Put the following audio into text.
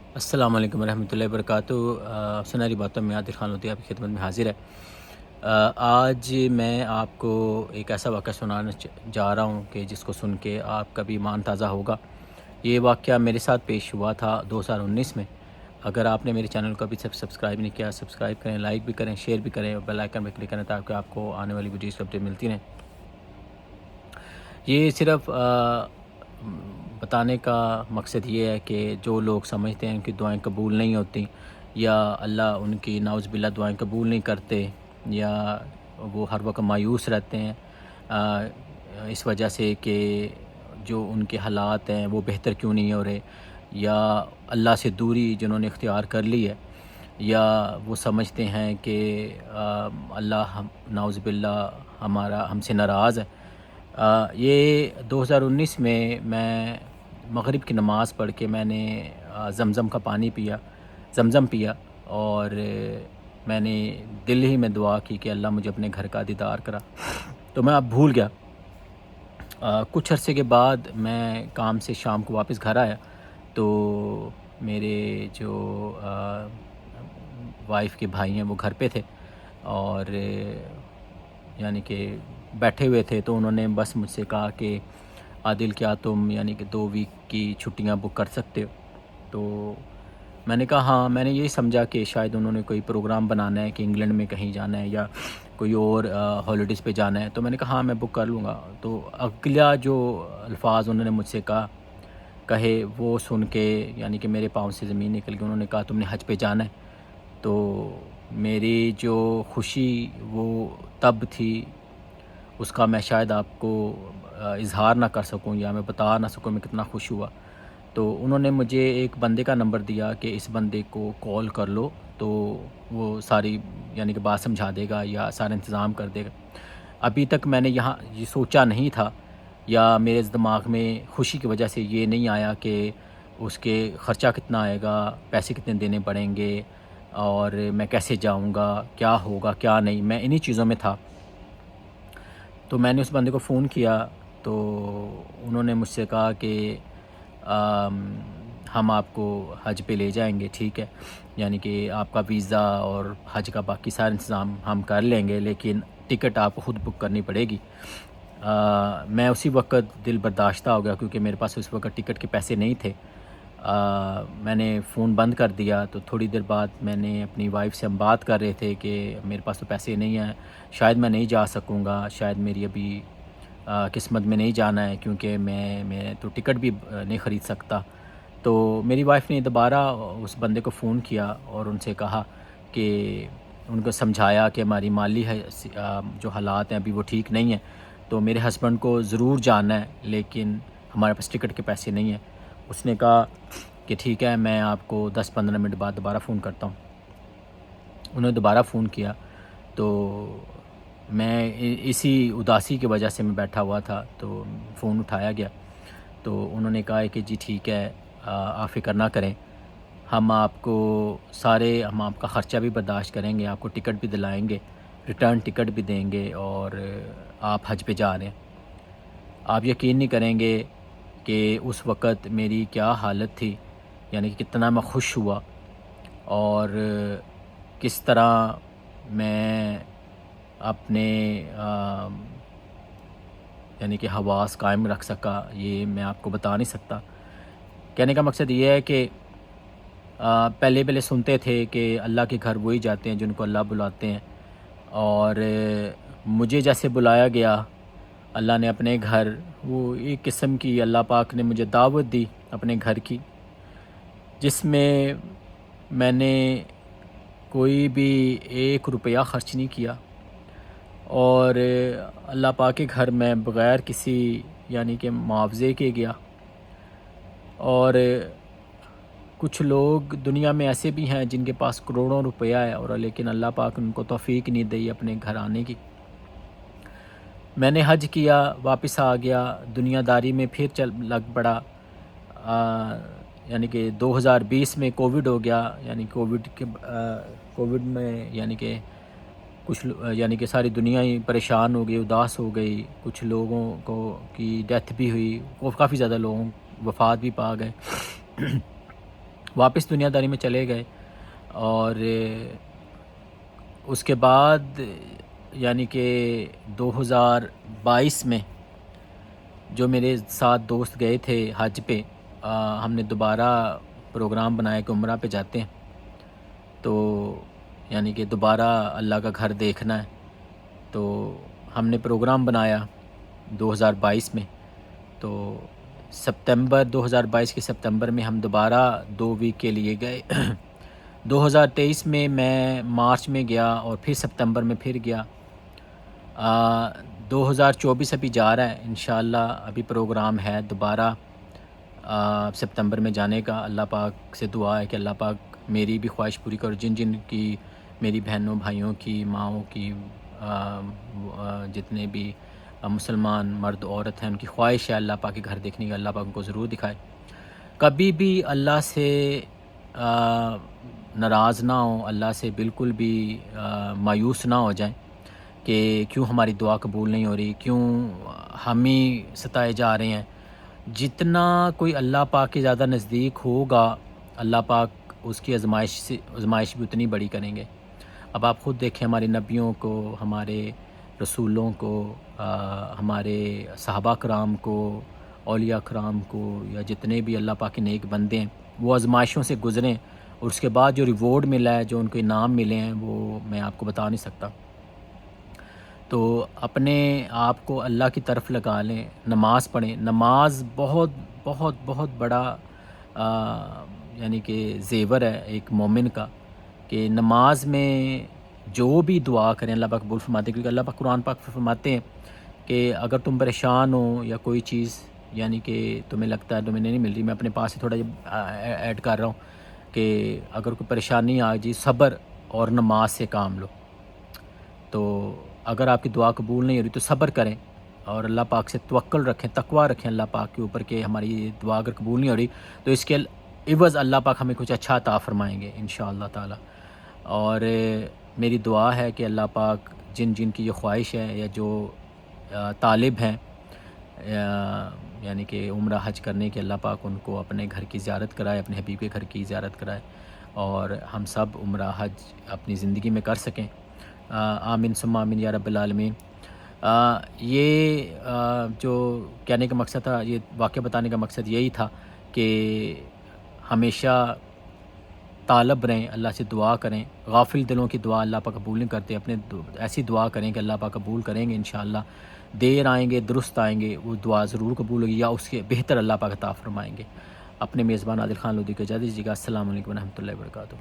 السلام علیکم ورحمۃ اللہ وبرکاتہ۔ سنہری باتوں میں عادل خان ہوتی ہے آپ کی خدمت میں حاضر ہے۔ آج میں آپ کو ایک ایسا واقعہ سنانا جا رہا ہوں کہ جس کو سن کے آپ کا بھی ایمان تازہ ہوگا۔ یہ واقعہ میرے ساتھ پیش ہوا تھا 2019 میں۔ اگر آپ نے میرے چینل کو ابھی سبسکرائب نہیں کیا، سبسکرائب کریں، لائک بھی کریں، شیئر بھی کریں اور بیل آئیکن پہ کلک کریں تاکہ آپ کو آنے والی ویڈیوز کی اپڈیٹ ملتی رہیں۔ یہ صرف بتانے کا مقصد یہ ہے کہ جو لوگ سمجھتے ہیں کہ دعائیں قبول نہیں ہوتی یا اللہ ان کی نعوذ باللہ دعائیں قبول نہیں کرتے یا وہ ہر وقت مایوس رہتے ہیں اس وجہ سے کہ جو ان کے حالات ہیں وہ بہتر کیوں نہیں ہو رہے، یا اللہ سے دوری جنہوں نے اختیار کر لی ہے، یا وہ سمجھتے ہیں کہ اللہ نعوذ باللہ ہم سے ناراض ہے۔ یہ 2019 میں مغرب کی نماز پڑھ کے میں نے زمزم کا پانی پیا، زمزم پیا، اور میں نے دل ہی میں دعا کی کہ اللہ مجھے اپنے گھر کا دیدار کرا، تو میں اب بھول گیا۔ کچھ عرصے کے بعد میں کام سے شام کو واپس گھر آیا تو میرے جو وائف کے بھائی ہیں وہ گھر پہ تھے اور یعنی کہ بیٹھے ہوئے تھے، تو انہوں نے بس مجھ سے کہا کہ عادل کیا تم یعنی کہ 2 ویک کی چھٹیاں بک کر سکتے ہو؟ تو میں نے کہا ہاں۔ میں نے یہی سمجھا کہ شاید انہوں نے کوئی پروگرام بنانا ہے کہ انگلینڈ میں کہیں جانا ہے یا کوئی اور ہالیڈیز پہ جانا ہے، تو میں نے کہا ہاں میں بک کر لوں گا۔ تو اگلا جو الفاظ انہوں نے مجھ سے کہے وہ سن کے یعنی کہ میرے پاؤں سے زمین نکل گئی۔ انہوں نے کہا تم نے حج پہ جانا ہے؟ تو میری جو خوشی وہ تب تھی، اس کا میں شاید آپ کو اظہار نہ کر سکوں یا میں بتا نہ سکوں میں کتنا خوش ہوا۔ تو انہوں نے مجھے ایک بندے کا نمبر دیا کہ اس بندے کو کال کر لو تو وہ ساری یعنی کہ بات سمجھا دے گا یا سارا انتظام کر دے گا۔ ابھی تک میں نے یہ سوچا نہیں تھا یا میرے دماغ میں خوشی کی وجہ سے یہ نہیں آیا کہ اس کے خرچہ کتنا آئے گا، پیسے کتنے دینے پڑیں گے اور میں کیسے جاؤں گا، کیا ہوگا کیا نہیں، میں انہی چیزوں میں تھا۔ تو میں نے اس بندے کو فون کیا تو انہوں نے مجھ سے کہا کہ ہم آپ کو حج پہ لے جائیں گے، ٹھیک ہے، یعنی کہ آپ کا ویزا اور حج کا باقی سارا انتظام ہم کر لیں گے، لیکن ٹکٹ آپ کو خود بک کرنی پڑے گی۔ میں اسی وقت دل برداشتہ ہو گیا کیونکہ میرے پاس اس وقت ٹکٹ کے پیسے نہیں تھے۔ میں نے فون بند کر دیا۔ تو تھوڑی دیر بعد میں نے اپنی وائف سے ہم بات کر رہے تھے کہ میرے پاس تو پیسے نہیں ہیں، شاید میں نہیں جا سکوں گا، شاید میری ابھی قسمت میں نہیں جانا ہے کیونکہ میں تو ٹکٹ بھی نہیں خرید سکتا۔ تو میری وائف نے دوبارہ اس بندے کو فون کیا اور ان سے کہا کہ ان کو سمجھایا کہ ہماری مالی جو حالات ہیں ابھی وہ ٹھیک نہیں ہیں، تو میرے ہسبینڈ کو ضرور جانا ہے لیکن ہمارے پاس ٹکٹ کے پیسے نہیں ہیں۔ اس نے کہا کہ ٹھیک ہے میں آپ کو 10-15 منٹ بعد دوبارہ فون کرتا ہوں۔ انہوں نے دوبارہ فون کیا تو میں اسی اداسی کی وجہ سے میں بیٹھا ہوا تھا تو فون اٹھایا گیا۔ تو انہوں نے کہا کہ جی ٹھیک ہے، آپ فکر نہ کریں، ہم آپ کا خرچہ بھی برداشت کریں گے، آپ کو ٹکٹ بھی دلائیں گے، ریٹرن ٹکٹ بھی دیں گے، اور آپ حج پہ جا رہے ہیں۔ آپ یقین نہیں کریں گے کہ اس وقت میری کیا حالت تھی، یعنی کہ کتنا میں خوش ہوا اور کس طرح میں اپنے یعنی کہ حواس قائم رکھ سکا، یہ میں آپ کو بتا نہیں سکتا۔ کہنے کا مقصد یہ ہے کہ پہلے سنتے تھے کہ اللہ کے گھر وہی جاتے ہیں جن کو اللہ بلاتے ہیں، اور مجھے جیسے بلایا گیا اللہ نے اپنے گھر، وہ ایک قسم کی اللہ پاک نے مجھے دعوت دی اپنے گھر کی، جس میں نے کوئی بھی 1 روپیہ خرچ نہیں کیا، اور اللہ پاک کے گھر میں بغیر کسی یعنی کہ معاوضے کے گیا۔ اور کچھ لوگ دنیا میں ایسے بھی ہیں جن کے پاس کروڑوں روپیہ ہے اور لیکن اللہ پاک ان کو توفیق نہیں دی اپنے گھر آنے کی۔ میں نے حج کیا، واپس آ گیا، دنیا داری میں پھر لگ پڑا۔ یعنی کہ 2020 میں کووڈ ہو گیا، یعنی کووڈ میں یعنی کہ یعنی کہ ساری دنیا ہی پریشان ہو گئی، اداس ہو گئی، کچھ لوگوں کی ڈیتھ بھی ہوئی، کافی زیادہ لوگوں وفات بھی پا گئے۔ واپس دنیا داری میں چلے گئے، اور اس کے بعد یعنی کہ 2022 میں جو میرے ساتھ دوست گئے تھے حج پہ، ہم نے دوبارہ پروگرام بنایا کہ عمرہ پہ جاتے ہیں، تو یعنی کہ دوبارہ اللہ کا گھر دیکھنا ہے، تو ہم نے پروگرام بنایا 2022 میں، تو سپتمبر 2022 کے سپتمبر میں ہم دوبارہ 2 ویک کے لیے گئے 2023 میں مارچ میں گیا، اور پھر سپتمبر میں پھر گیا۔ 2024 ابھی جا رہا ہے انشاءاللہ، ابھی پروگرام ہے دوبارہ سپتمبر میں جانے کا۔ اللہ پاک سے دعا ہے کہ اللہ پاک میری بھی خواہش پوری کرو، جن جن کی میری بہنوں بھائیوں کی ماؤں کی جتنے بھی مسلمان مرد عورت ہیں ان کی خواہش ہے اللہ پاک کے گھر دیکھنے کا، اللہ پاک ان کو ضرور دکھائے۔ کبھی بھی اللہ سے ناراض نہ ہوں، اللہ سے بالکل بھی مایوس نہ ہو جائیں کہ کیوں ہماری دعا قبول نہیں ہو رہی، کیوں ہم ہی ستائے جا رہے ہیں۔ جتنا کوئی اللہ پاک کے زیادہ نزدیک ہوگا، اللہ پاک اس کی آزمائش بھی اتنی بڑی کریں گے۔ اب آپ خود دیکھیں، ہمارے نبیوں کو، ہمارے رسولوں کو، ہمارے صحابہ کرام کو، اولیاء کرام کو، یا جتنے بھی اللہ پاک کے نیک بندے ہیں، وہ آزمائشوں سے گزریں، اور اس کے بعد جو ریوارڈ ملا ہے، جو ان کو انعام ملے ہیں، وہ میں آپ کو بتا نہیں سکتا۔ تو اپنے آپ کو اللہ کی طرف لگا لیں، نماز پڑھیں۔ نماز بہت بہت بہت بڑا یعنی کہ زیور ہے ایک مومن کا، کہ نماز میں جو بھی دعا کریں اللہ پاک قبول فرماتے ہیں، کیونکہ اللہ پاک قرآن پاک فرماتے ہیں کہ اگر تم پریشان ہو یا کوئی چیز یعنی کہ تمہیں لگتا ہے تمہیں نہیں مل رہی، میں اپنے پاس سے تھوڑا ایڈ کر رہا ہوں کہ اگر کوئی پریشانی آ جی، صبر اور نماز سے کام لو۔ تو اگر آپ کی دعا قبول نہیں ہو رہی تو صبر کریں، اور اللہ پاک سے توکل رکھیں، تقوی رکھیں اللہ پاک کے اوپر کہ ہماری یہ دعا اگر قبول نہیں ہو رہی تو اس کے عوض اللہ پاک ہمیں کچھ اچھا عطا فرمائیں گے انشاءاللہ تعالی۔ اور میری دعا ہے کہ اللہ پاک جن جن کی یہ خواہش ہے، یا جو طالب ہیں یعنی کہ عمرہ حج کرنے کے، اللہ پاک ان کو اپنے گھر کی زیارت کرائے، اپنے حبیب کے گھر کی زیارت کرائے، اور ہم سب عمرہ حج اپنی زندگی میں کر سکیں۔ آمین ثم آمین یا رب العالمین۔ یہ جو کہنے کا مقصد تھا، یہ واقعہ بتانے کا مقصد یہی تھا کہ ہمیشہ طالب رہیں، اللہ سے دعا کریں۔ غافل دلوں کی دعا اللہ پاک قبول نہیں کرتے، اپنے ایسی دعا کریں کہ اللہ پاک قبول کریں گے انشاءاللہ۔ دیر آئیں گے درست آئیں گے، وہ دعا ضرور قبول ہوگی، یا اس کے بہتر اللہ پاک عطا فرمائیں گے۔ اپنے میزبان عادل خان لودھی کو اجازت دیجیے گا۔ السلام علیکم ورحمۃ اللہ وبرکاتہ۔